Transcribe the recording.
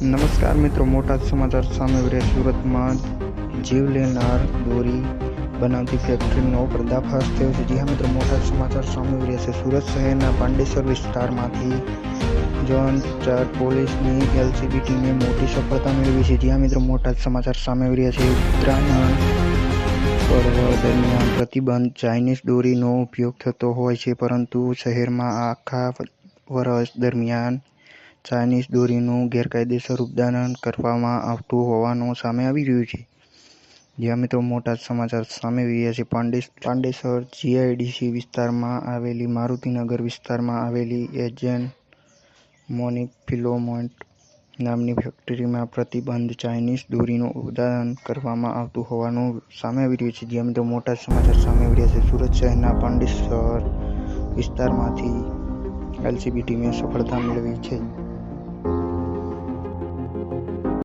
નમસ્કાર મિત્રો, મોટા સમાચાર સામે આવી રહ્યા. સુરતમાં જીવ લેનાર દોરી બનાવતી ફેક્ટરીનો પર્દાફાશ થયો છે. જી હા મિત્રો, મોટા સમાચાર સામે આવી રહ્યા છે. સુરત શહેરના પાંડેસર વિસ્તારમાંથી ઝોન 4 પોલીસની એલસીબી ટીમે મોટી સફળતા મેળવી છે. જી હા મિત્રો, મોટા સમાચાર સામે આવી રહ્યા છે. ઉત્તરાયણ પર્વ દરમિયાન પ્રતિબંધ ચાઇનીઝ દોરીનો ઉપયોગ થતો હોય છે, પરંતુ શહેરમાં આખા વર્ષ દરમિયાન ચાઇનીઝ દોરીનું ગેરકાયદેસર ઉત્પાદન કરવામાં આવતું હોવાનું સામે આવી રહ્યું છે. જ્યાં મિત્રો મોટા સમાચાર સામે આવી રહ્યા છે. પાંડેસર જીઆઈડીસી વિસ્તારમાં આવેલી મારુતિનગર વિસ્તારમાં આવેલી એજન્ટ મોનિક ફિલામેન્ટ નામની ફેક્ટરીમાં પ્રતિબંધ ચાઇનીઝ દોરીનું ઉત્પાદન કરવામાં આવતું હોવાનું સામે આવી રહ્યું છે. જ્યાં મિત્રો મોટા સમાચાર સામે આવી રહ્યા છે. સુરત શહેરના પાંડેસર વિસ્તારમાંથી એલસીબી ટીમે સફળતા મેળવી છે.